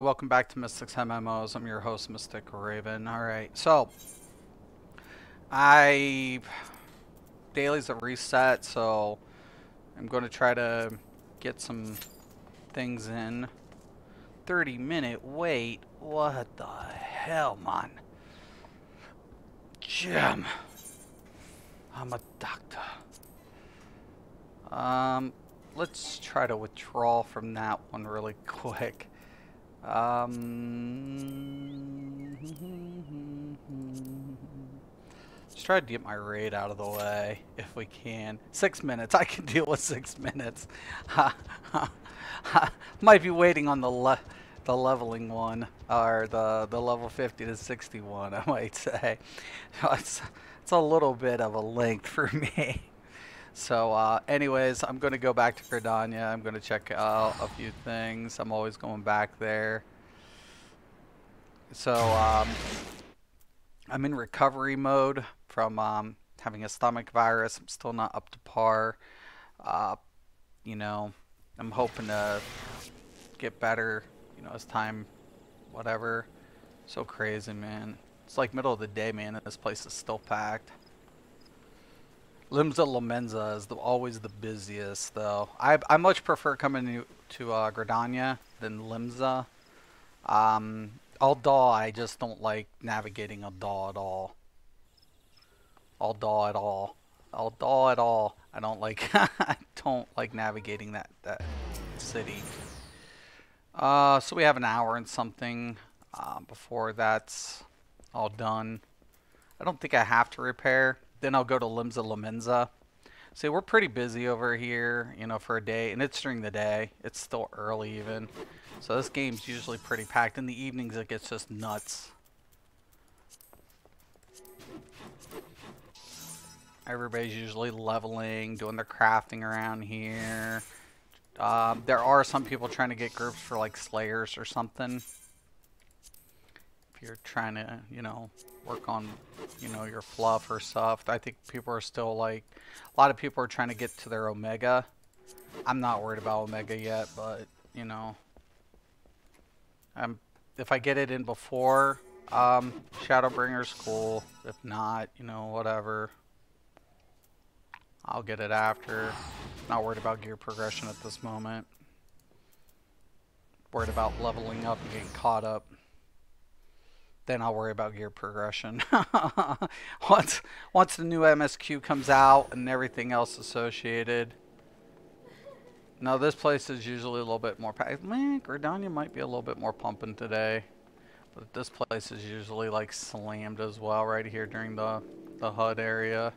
Welcome back to Mystics MMOs. I'm your host, Mystic Raven. Alright, so I daily's a reset, so I'm going to try to get some things in. 30-minute wait? What the hell, man? Jim, I'm a doctor. Let's try to withdraw from that one really quick. Let's try to get my raid out of the way if we can. 6 minutes. I can deal with 6 minutes. Might be waiting on the leveling one, or the level 50 to 61. I might say. It's a little bit of a length for me. So, anyways, I'm going to go back to Gridania. I'm going to check out a few things. I'm always going back there. So, I'm in recovery mode from having a stomach virus. I'm still not up to par. You know, I'm hoping to get better, as time, whatever. So crazy, man. It's like middle of the day, man, and this place is still packed. Limsa Lomenza is always the busiest, though. I much prefer coming to Gridania than Limsa. Ul'dah, I just don't like navigating Ul'dah at all. Ul'dah at all. Ul'dah at all. I don't like. I don't like navigating that city. So we have an hour and something before that's all done. I don't think I have to repair. Then I'll go to Limsa Lomenza. See, we're pretty busy over here, for a day, and it's during the day. It's still early even. So this game's usually pretty packed. In the evenings, it gets just nuts. Everybody's usually leveling, doing their crafting around here. There are some people trying to get groups for like Slayers or something. If you're trying to, work on, your fluff or stuff. I think people are still like, a lot of people are trying to get to their Omega. I'm not worried about Omega yet, but, if I get it in before, Shadowbringer's cool. If not, whatever. I'll get it after. Not worried about gear progression at this moment. Worried about leveling up and getting caught up. Then I'll worry about gear progression. once the new MSQ comes out and everything else associated. No, this place is usually a little bit more packed. Man, Gridania might be a little bit more pumping today. But this place is usually like slammed as well right here during the HUD area.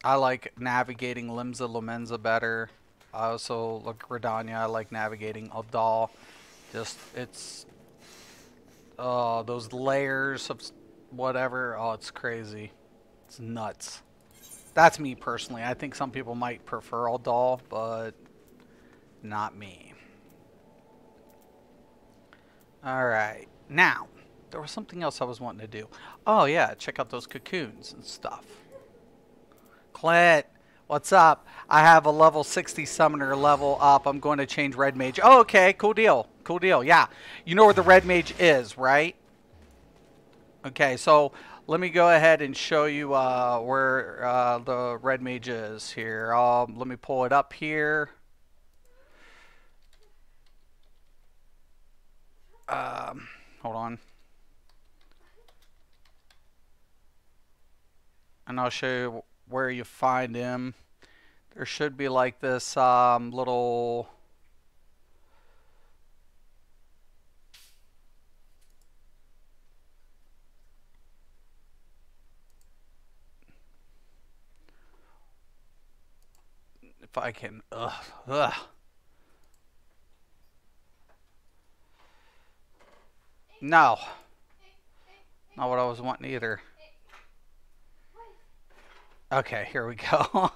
I like navigating Limsa Lomenza better. I also look Gridania. I like navigating Ul'dah. Just it's those layers of whatever. Oh, it's crazy. It's nuts. That's me personally. I think some people might prefer Ul'dah, but not me. All right. Now, there was something else I was wanting to do. Oh yeah, check out those cocoons and stuff. Clint, what's up? I have a level 60 summoner level up. I'm going to change Red Mage. Oh, okay. Cool deal. Cool deal. Yeah. You know where the Red Mage is, right? Okay, so let me go ahead and show you where the Red Mage is here. Let me pull it up here. Hold on. And I'll show you where you find him. There should be like this little if I can ugh. No. Not what I was wanting either. Okay, here we go.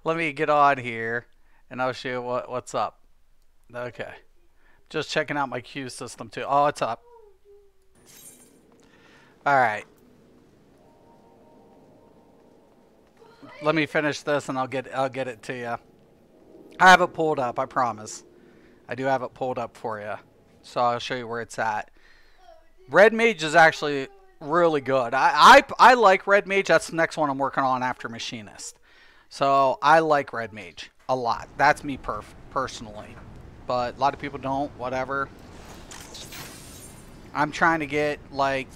Let me get on here and I'll show you what's up. Okay. Just checking out my queue system too. Oh, it's up. Alright. Let me finish this and I'll get it to you. I have it pulled up, I promise. I do have it pulled up for you. So I'll show you where it's at. Red Mage is actually really good. I like Red Mage. That's the next one I'm working on after Machinist. So I like Red Mage a lot. That's me personally. But a lot of people don't, whatever. I'm trying to get, like,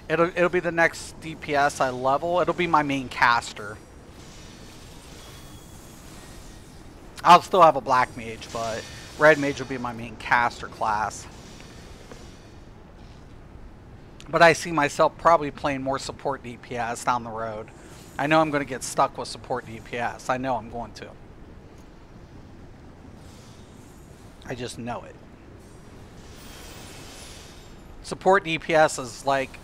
it'll be the next DPS I level. It'll be my main caster. I'll still have a Black Mage, but Red Mage will be my main caster class. But I see myself probably playing more support DPS down the road. I know I'm going to get stuck with support DPS. I know I'm going to. I just know it. Support DPS is like,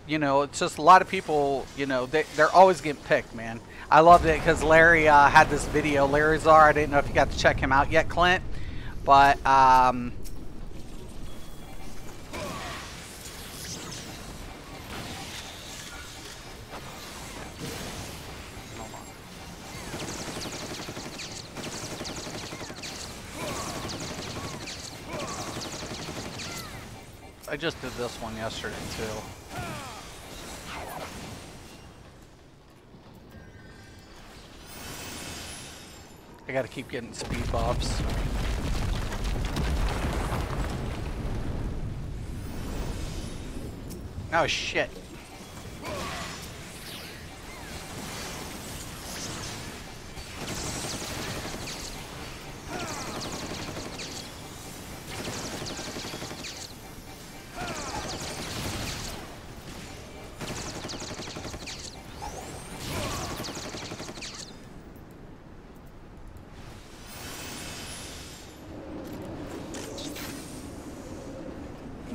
you know, it's just a lot of people, you know, they're always getting picked, man. I loved it because Larry had this video, Larry Czar. I didn't know if you got to check him out yet, Clint. But, I just did this one yesterday, too. I gotta keep getting speed buffs. Oh, shit.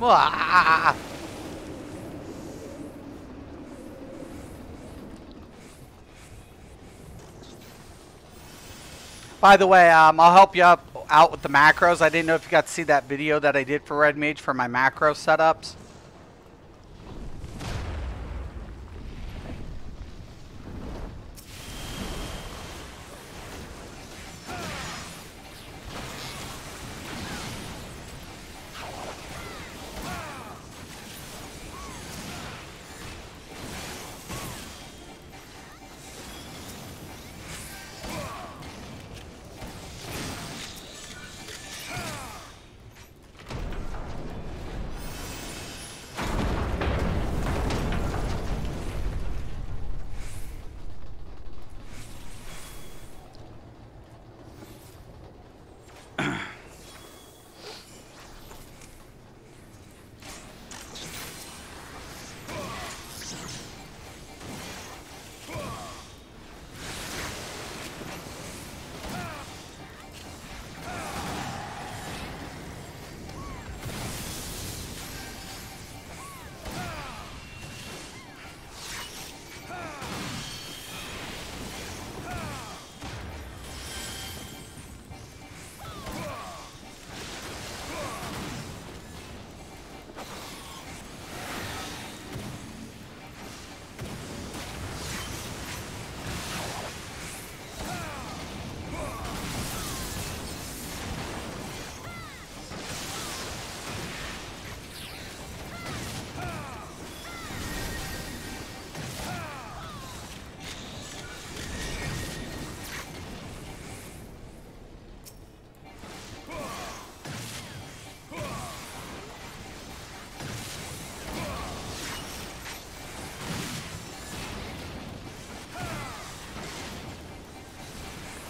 Ah! By the way, I'll help you out with the macros. I didn't know if you got to see that video that I did for Red Mage for my macro setups.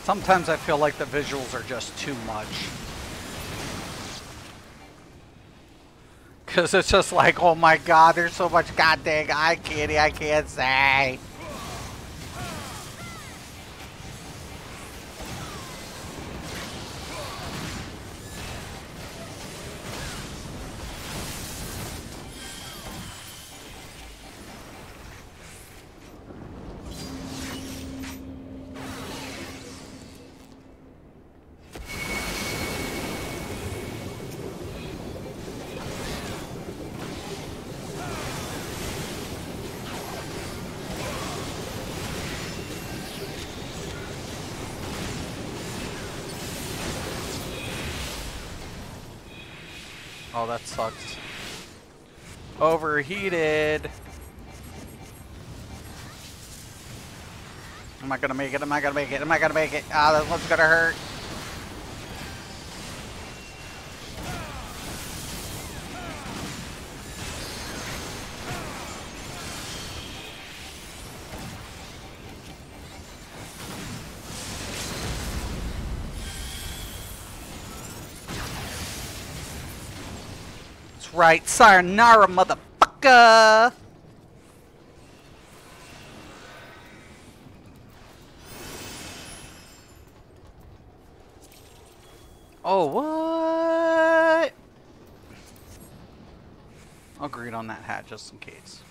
Sometimes I feel like the visuals are just too much. Because it's just like, oh my god, there's so much goddamn eye candy I can't say. Oh, that sucks. Overheated. Am I gonna make it? Am I gonna make it? Am I gonna make it? Ah, that one's gonna hurt. That's right. Sayonara, motherfucker. Oh, what? I'll greed on that hat just in case.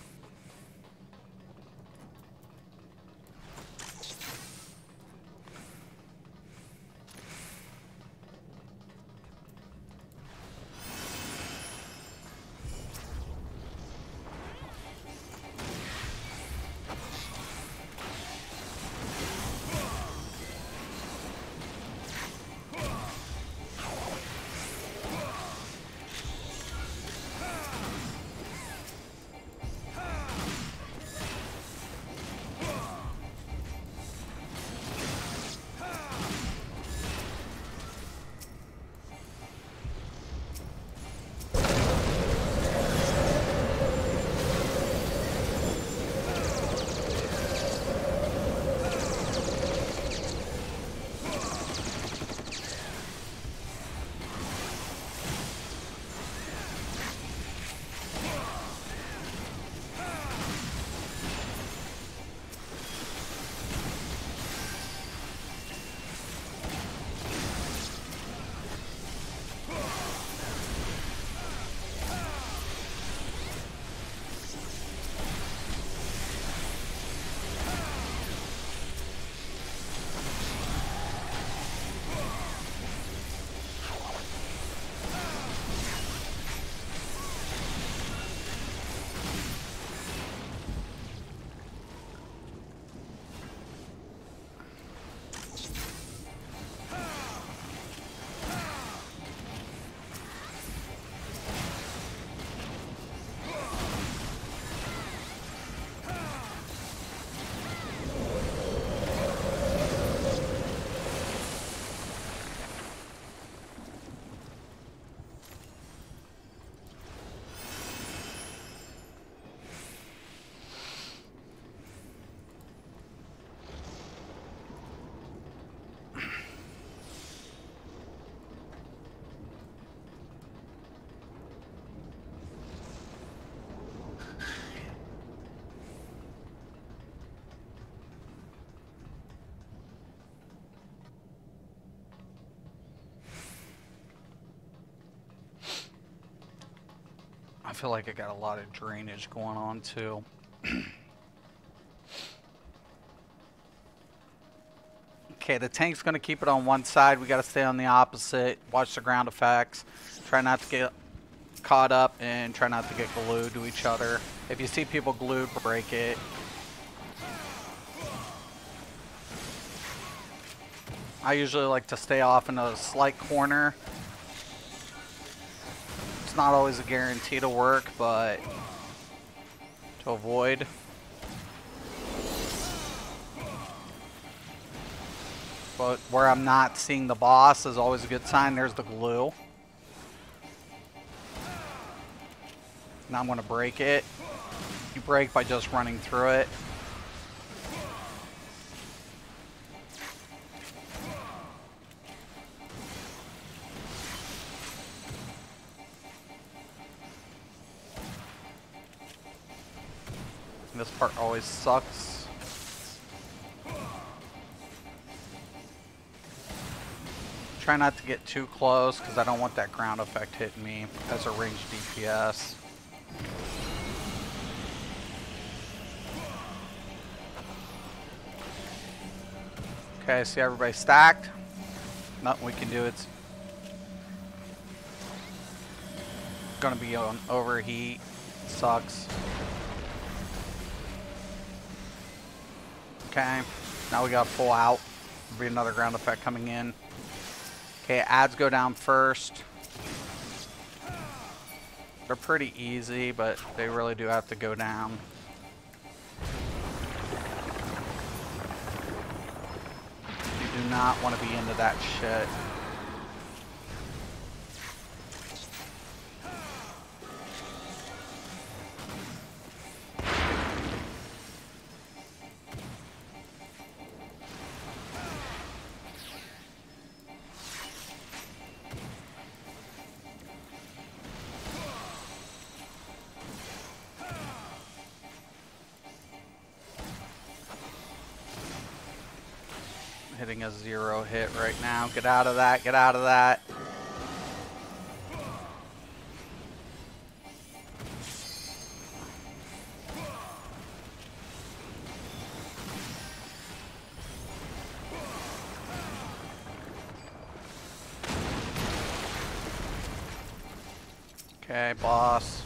I feel like I got a lot of drainage going on too. Okay, the tank's going to keep it on one side. We got to stay on the opposite. Watch the ground effects. Try not to get caught up and try not to get glued to each other. If you see people glued, break it. I usually like to stay off in a slight corner. It's not always a guarantee to work, but to avoid. But where I'm not seeing the boss is always a good sign. There's the glue. Now I'm going to break it. You break by just running through it. This part always sucks. Try not to get too close because I don't want that ground effect hitting me as a ranged DPS. Okay, see everybody stacked. Nothing we can do. It's gonna be on overheat. Sucks. Okay, now we got full out. There'll be another ground effect coming in. Okay, ads go down first. They're pretty easy, but they really do have to go down. You do not want to be into that shit. Hitting a 0 hit right now. Get out of that, get out of that. Okay, boss.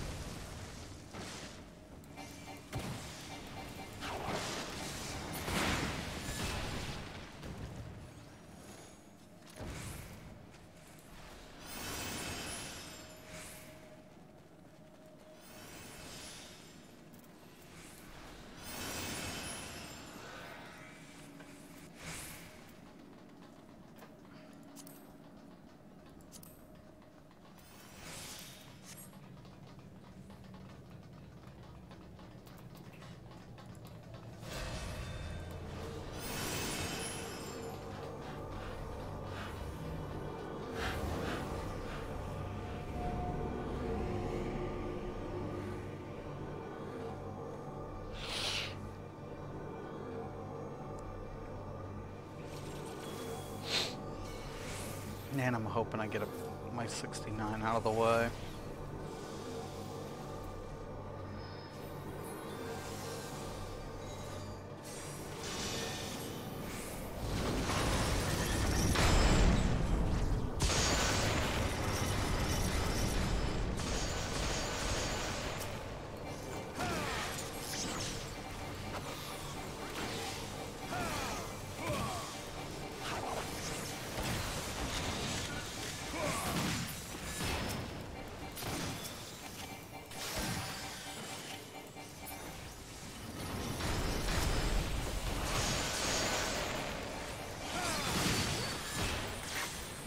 And I'm hoping I get my 69 out of the way.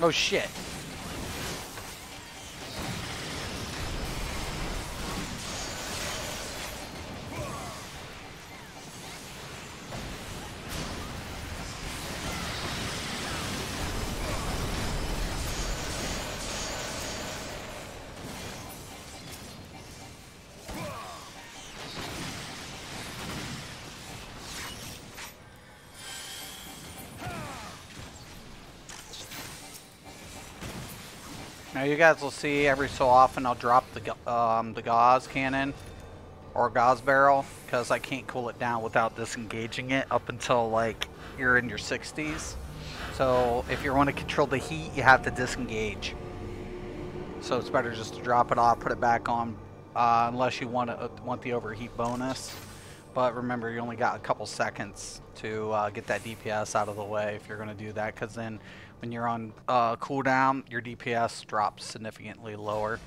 Oh shit. Now you guys will see every so often I'll drop the Gauss cannon or Gauss barrel because I can't cool it down without disengaging it up until like you're in your 60s. So if you want to control the heat, you have to disengage. So it's better just to drop it off, put it back on, unless you want the overheat bonus. But remember, you only got a couple seconds to get that DPS out of the way if you're going to do that, because then when you're on cooldown, your DPS drops significantly lower.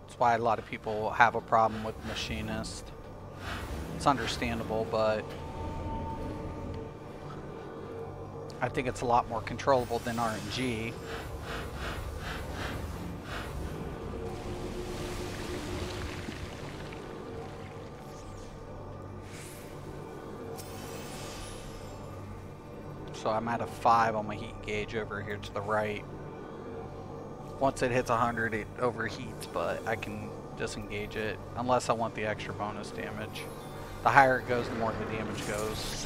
That's why a lot of people have a problem with Machinist. It's understandable, but I think it's a lot more controllable than RNG. So I'm at a 5 on my heat gauge over here to the right. Once it hits 100, it overheats, but I can disengage it unless I want the extra bonus damage. The higher it goes, the more the damage goes.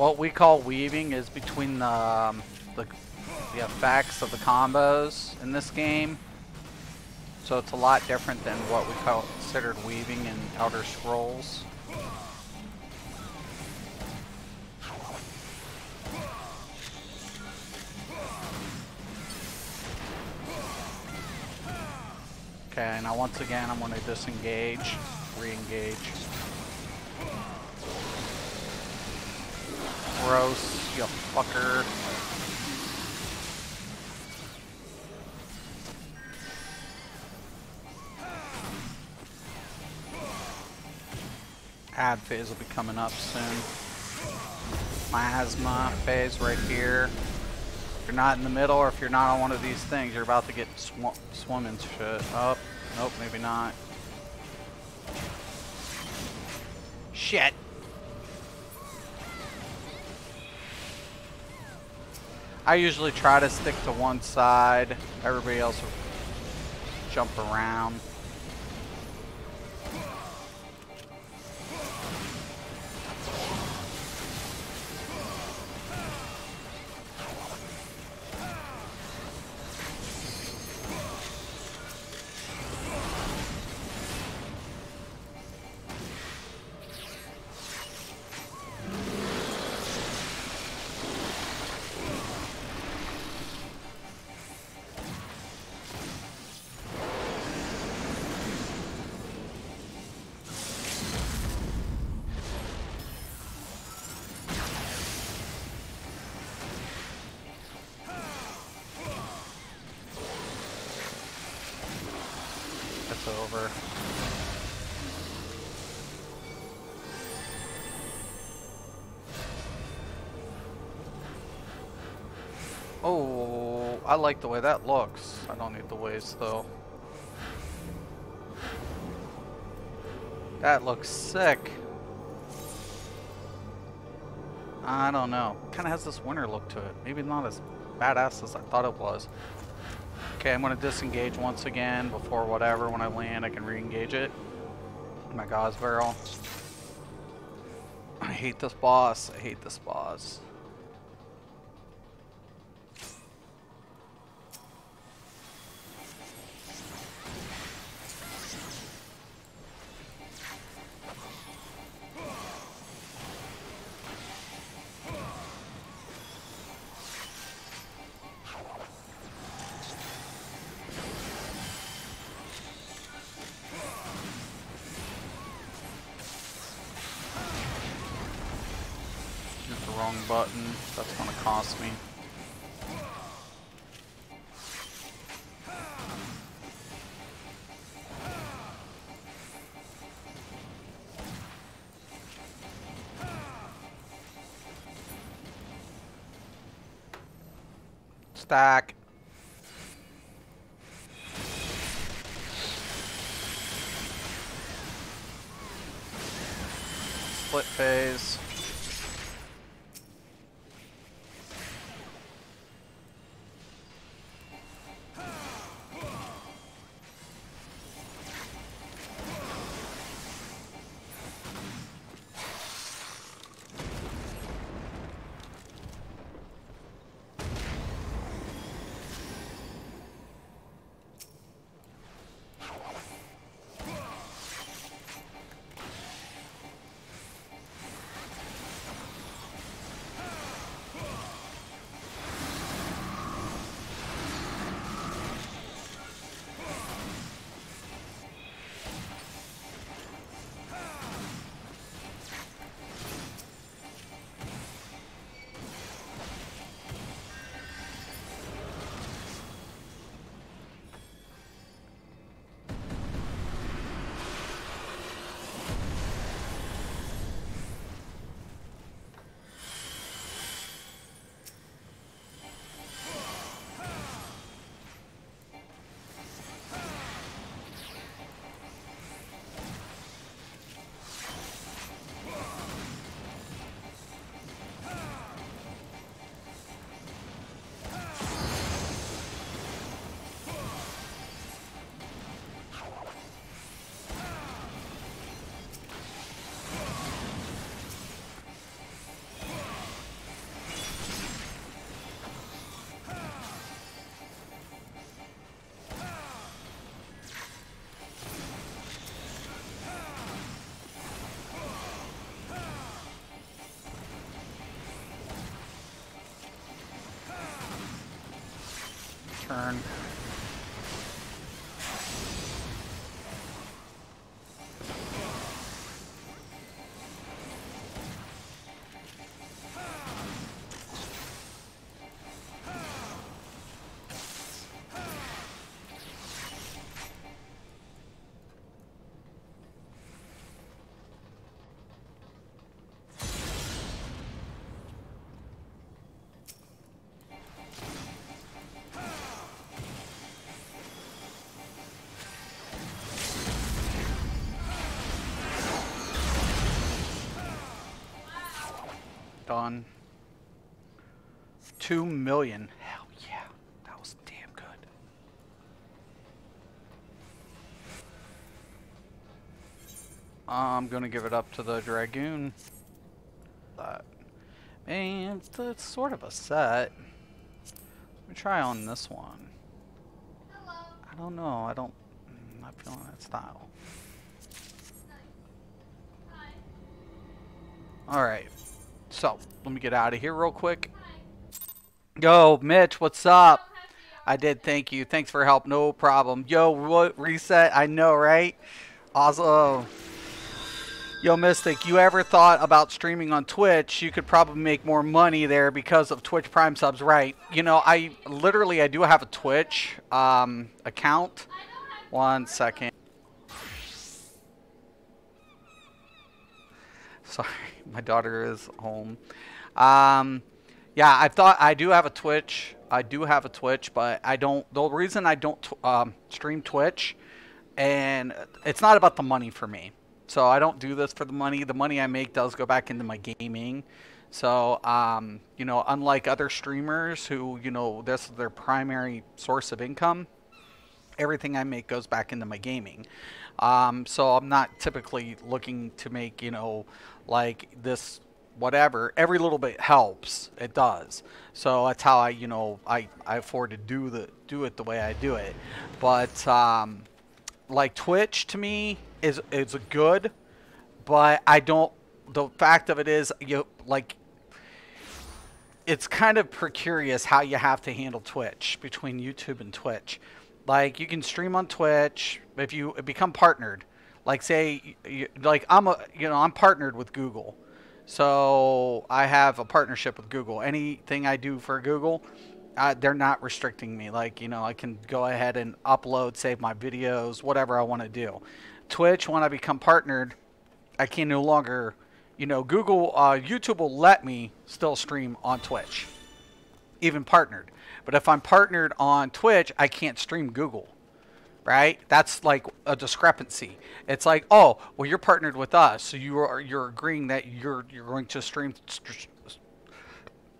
What we call weaving is between the effects of the combos in this game. So it's a lot different than what we considered weaving in Elder Scrolls. Okay, now once again I'm going to disengage, re-engage. Gross, you fucker. Ad phase will be coming up soon. Miasma phase right here. If you're not in the middle, or if you're not on one of these things, you're about to get swimming shit. Oh, nope, maybe not. Shit. I usually try to stick to one side. Everybody else will jump around. It's over. Oh, I like the way that looks. I don't need the waist though. That looks sick. I don't know. Kind of has this winter look to it. Maybe not as badass as I thought it was. Okay, I'm going to disengage once again before whatever. When I land, I can re-engage it. My Gauze Barrel. I hate this boss. I hate this boss. Wrong button. That's gonna cost me. Stack. Split phase. turn. Done. 2 million. Hell yeah. That was damn good. I'm going to give it up to the Dragoon. Man, it's sort of a set. Let me try on this one. Hello. I don't know. I'm not feeling that style. Hi. Alright. So, let me get out of here real quick. Hi. Yo, Mitch, what's up? Don't have to I did, thank you. Thanks for help, no problem. Yo, what reset? I know, right? Awesome. Yo, Mystic, you ever thought about streaming on Twitch? You could probably make more money there because of Twitch Prime subs, right? You know, I do have a Twitch account. I don't have 1 second. Sorry, my daughter is home. Yeah, I do have a Twitch. I do have a Twitch, but I don't. The reason I don't stream Twitch, and it's not about the money for me. So I don't do this for the money. The money I make does go back into my gaming. So, you know, unlike other streamers who, you know, this is their primary source of income, everything I make goes back into my gaming. So I'm not typically looking to make, you know, like this whatever. Every little bit helps. It does. So that's how I afford to do it the way I do it. But like Twitch to me is good, but I don't. The fact of it is, it's kind of precarious how you have to handle Twitch between YouTube and Twitch. Like, you can stream on Twitch if you become partnered. Like, say, I'm partnered with Google. So I have a partnership with Google. Anything I do for Google, they're not restricting me. Like, you know, I can go ahead and upload, save my videos, whatever I want to do. Twitch, when I become partnered, I can no longer, you know, YouTube will let me still stream on Twitch, even partnered. But if I'm partnered on Twitch, I can't stream Google, right? That's like a discrepancy. It's like, oh, well, you're partnered with us, so you're agreeing that you're going to stream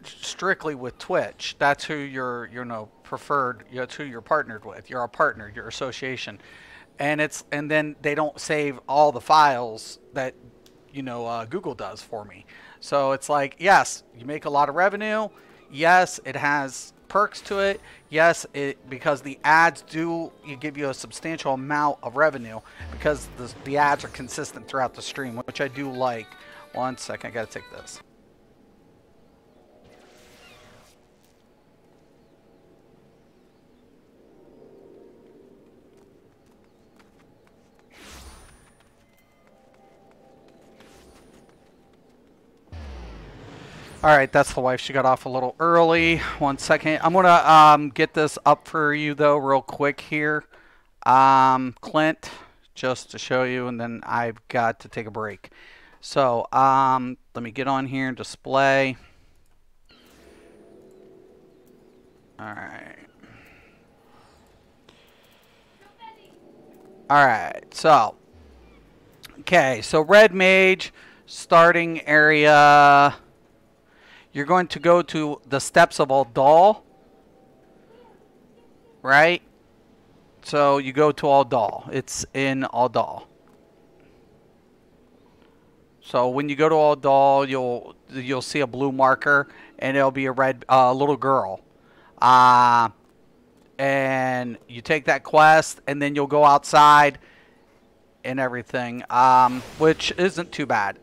strictly with Twitch. That's who you're, you know, preferred. That's who you're partnered with. You're a partner, your association, and then they don't save all the files that, you know, Google does for me. So it's like, yes, you make a lot of revenue. Yes, it has perks to it. Yes, because the ads give you a substantial amount of revenue because the ads are consistent throughout the stream, which I do like. 1 second, I gotta take this. Alright, that's the wife. She got off a little early. 1 second. I'm going to get this up for you, though, real quick here. Clint, just to show you, and then I've got to take a break. So, let me get on here and display. Alright. Alright, so. Okay, so Red Mage, starting area. You're going to go to the Steps of Ul'dah, right? So you go to Ul'dah. It's in Ul'dah. So when you go to Ul'dah, you'll see a blue marker, and it'll be a red little girl. And you take that quest, and then you'll go outside and everything, which isn't too bad.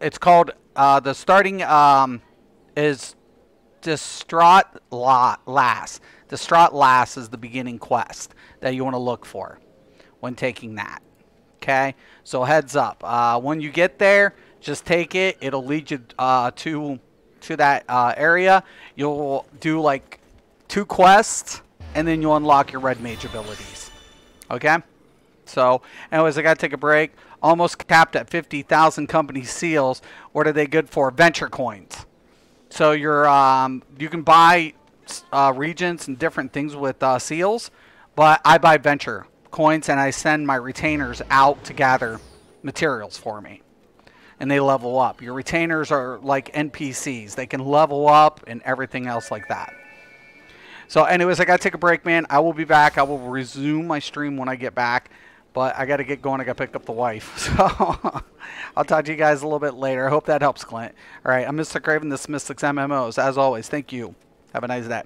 It's called. The starting is Lass. Distraught Lass is the beginning quest that you want to look for when taking that. Okay? So heads up. When you get there, just take it. It'll lead you to that area. You'll do like 2 quests, and then you'll unlock your red mage abilities. Okay? So, anyways, I got to take a break. Almost capped at 50,000 company seals. What are they good for? Venture coins. So you can buy regions and different things with seals, but I buy venture coins and I send my retainers out to gather materials for me, and they level up. Your retainers are like NPCs; they can level up and everything else like that. So, anyways, I gotta take a break, man. I will be back. I will resume my stream when I get back, but I gotta get going. I gotta pick up the wife. So. I'll talk to you guys a little bit later. I hope that helps, Clint. All right, I'm Mr. Craven. This is Mystics MMOs. As always, thank you. Have a nice day.